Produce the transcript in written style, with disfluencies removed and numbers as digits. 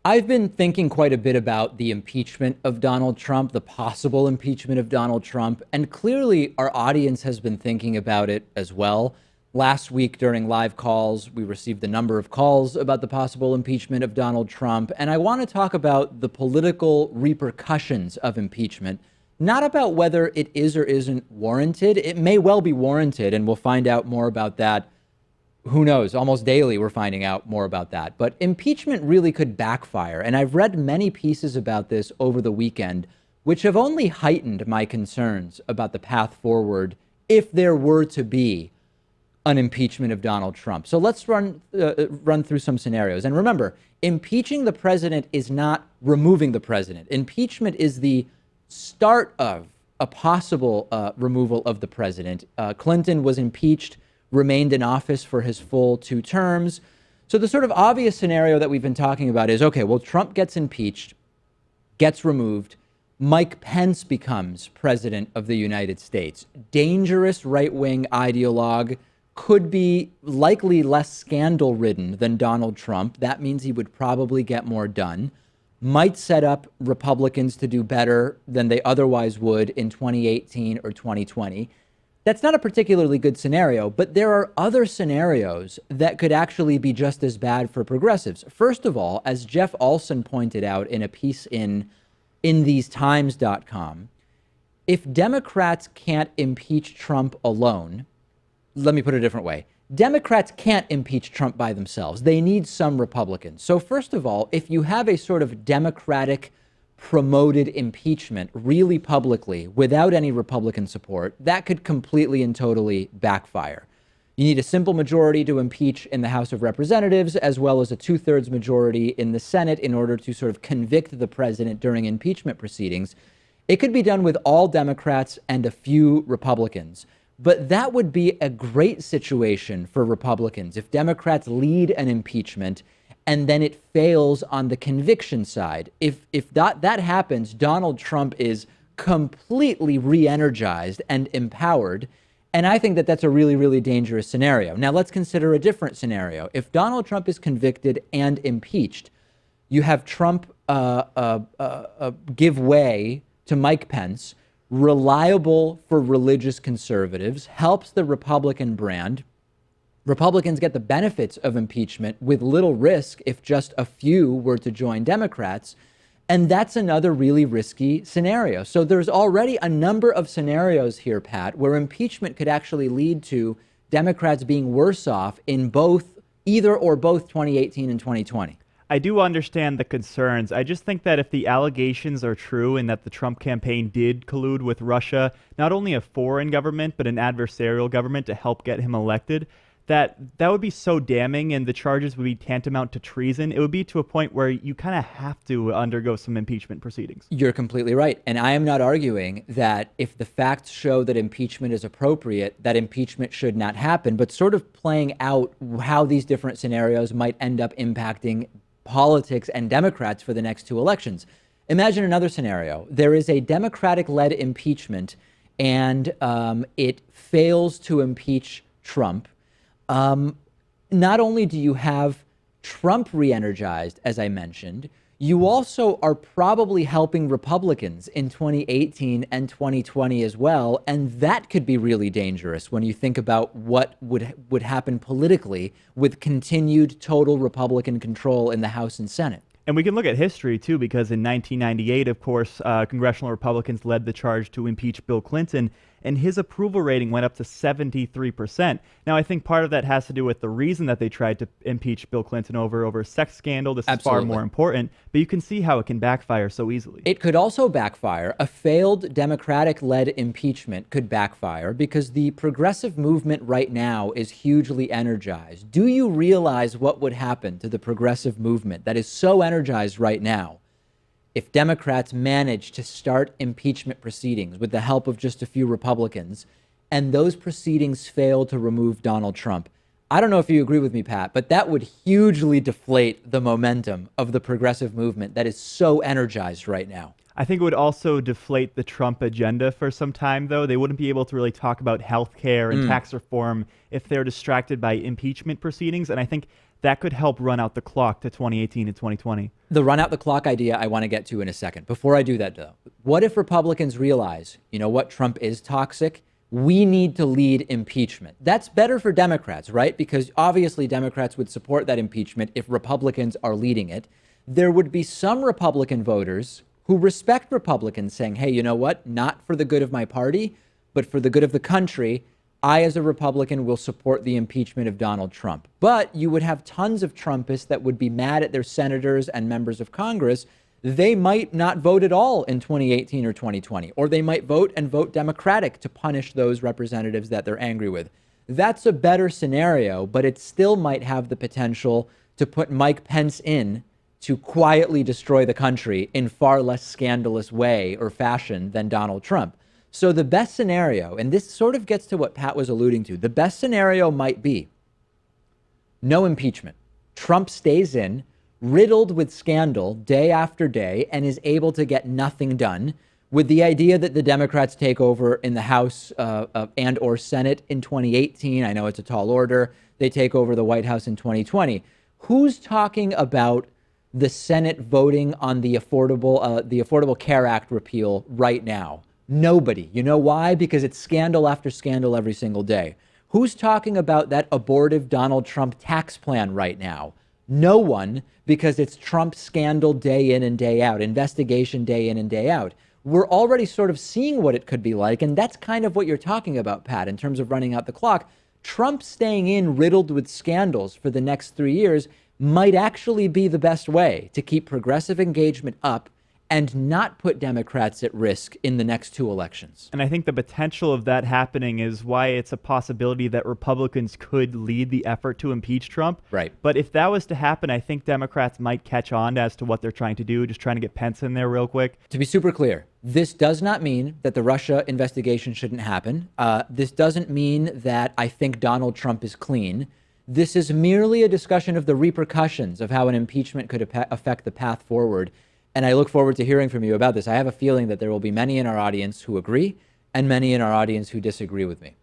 I've been thinking quite a bit about the impeachment of Donald Trump, the possible impeachment of Donald Trump, and clearly our audience has been thinking about it as well. Last week during live calls, we received a number of calls about the possible impeachment of Donald Trump, and I want to talk about the political repercussions of impeachment, not about whether it is or isn't warranted. It may well be warranted, and we'll find out more about that. Who knows? Almost daily, we're finding out more about that. But impeachment really could backfire. And I've read many pieces about this over the weekend, which have only heightened my concerns about the path forward if there were to be an impeachment of Donald Trump. So let's run through some scenarios. And remember, impeaching the president is not removing the president. Impeachment is the start of a possible removal of the president. Clinton was impeached, remained in office for his full 2 terms. So the sort of obvious scenario that we've been talking about is, okay, well, Trump gets impeached, gets removed. Mike Pence becomes president of the United States. Dangerous right-wing ideologue, could be likely less scandal-ridden than Donald Trump. That means he would probably get more done. Might set up Republicans to do better than they otherwise would in 2018 or 2020. That's not a particularly good scenario, but there are other scenarios that could actually be just as bad for progressives. First of all, as Jeff Olson pointed out in a piece in thesetimes.com, if Democrats can't impeach Trump alone, let me put it a different way. Democrats can't impeach Trump by themselves. They need some Republicans. So first of all, if you have a sort of Democratic promoted impeachment really publicly without any Republican support, that could completely and totally backfire. You need a simple majority to impeach in the House of Representatives, as well as a 2/3 majority in the Senate in order to sort of convict the president during impeachment proceedings. It could be done with all Democrats and a few Republicans. But that would be a great situation for Republicans if Democrats lead an impeachment and then it fails on the conviction side. If that happens, Donald Trump is completely re-energized and empowered. And I think that that's a really, really dangerous scenario. Now, let's consider a different scenario. If Donald Trump is convicted and impeached, you have Trump give way to Mike Pence, reliable for religious conservatives, helps the Republican brand. Republicans get the benefits of impeachment with little risk if just a few were to join Democrats. And that's another really risky scenario. So there's already a number of scenarios here, Pat, where impeachment could actually lead to Democrats being worse off in either or both 2018 and 2020. I do understand the concerns. I just think that if the allegations are true and that the Trump campaign did collude with Russia, not only a foreign government, but an adversarial government to help get him elected, that would be so damning and the charges would be tantamount to treason. It would be to a point where you kind of have to undergo some impeachment proceedings. You're completely right. And I am not arguing that if the facts show that impeachment is appropriate, that impeachment should not happen, but sort of playing out how these different scenarios might end up impacting politics and Democrats for the next 2 elections. Imagine another scenario. There is a Democratic-led impeachment and it fails to impeach Trump. Not only do you have Trump re-energized, as I mentioned, you also are probably helping Republicans in 2018 and 2020 as well. And that could be really dangerous when you think about what would happen politically with continued total Republican control in the House and Senate. And we can look at history, too, because in 1998, of course, congressional Republicans led the charge to impeach Bill Clinton, and his approval rating went up to 73%. Now, I think part of that has to do with the reason that they tried to impeach Bill Clinton over a sex scandal. This is far more important, but you can see how it can backfire so easily. It could also backfire. A failed Democratic-led impeachment could backfire because the progressive movement right now is hugely energized. Do you realize what would happen to the progressive movement that is so energized right now if Democrats manage to start impeachment proceedings with the help of just a few Republicans, and those proceedings fail to remove Donald Trump? I don't know if you agree with me, Pat, but that would hugely deflate the momentum of the progressive movement that is so energized right now. I think it would also deflate the Trump agenda for some time, though. They wouldn't be able to really talk about health care and tax reform if they're distracted by impeachment proceedings. And I think that could help run out the clock to 2018 and 2020. The run out the clock idea I want to get to in a second. Before I do that, though, what if Republicans realize, you know what, Trump is toxic? We need to lead impeachment. That's better for Democrats, right? Because obviously Democrats would support that impeachment if Republicans are leading it. There would be some Republican voters who respect Republicans saying, hey, you know what? Not for the good of my party, but for the good of the country, I, as a Republican, will support the impeachment of Donald Trump. But you would have tons of Trumpists that would be mad at their senators and members of Congress. They might not vote at all in 2018 or 2020, or they might vote Democratic to punish those representatives that they're angry with. That's a better scenario, but it still might have the potential to put Mike Pence in to quietly destroy the country in far less scandalous way or fashion than Donald Trump. So the best scenario, and this sort of gets to what Pat was alluding to, the best scenario might be no impeachment. Trump stays in, riddled with scandal day after day, and is able to get nothing done, with the idea that the Democrats take over in the House and or Senate in 2018. I know it's a tall order. They take over the White House in 2020. Who's talking about the Senate voting on the Affordable Care Act repeal right now? Nobody. You know why? Because it's scandal after scandal every single day. Who's talking about that abortive Donald Trump tax plan right now? No one, because it's Trump scandal day in and day out, investigation day in and day out. We're already sort of seeing what it could be like, and that's kind of what you're talking about, Pat, in terms of running out the clock. Trump staying in riddled with scandals for the next 3 years might actually be the best way to keep progressive engagement up and not put Democrats at risk in the next two elections. And I think the potential of that happening is why it's a possibility that Republicans could lead the effort to impeach Trump. Right. But if that was to happen, I think Democrats might catch on as to what they're trying to do, just trying to get Pence in there real quick. To be super clear, this does not mean that the Russia investigation shouldn't happen. This doesn't mean that I think Donald Trump is clean. This is merely a discussion of the repercussions of how an impeachment could affect the path forward. And I look forward to hearing from you about this. I have a feeling that there will be many in our audience who agree and many in our audience who disagree with me.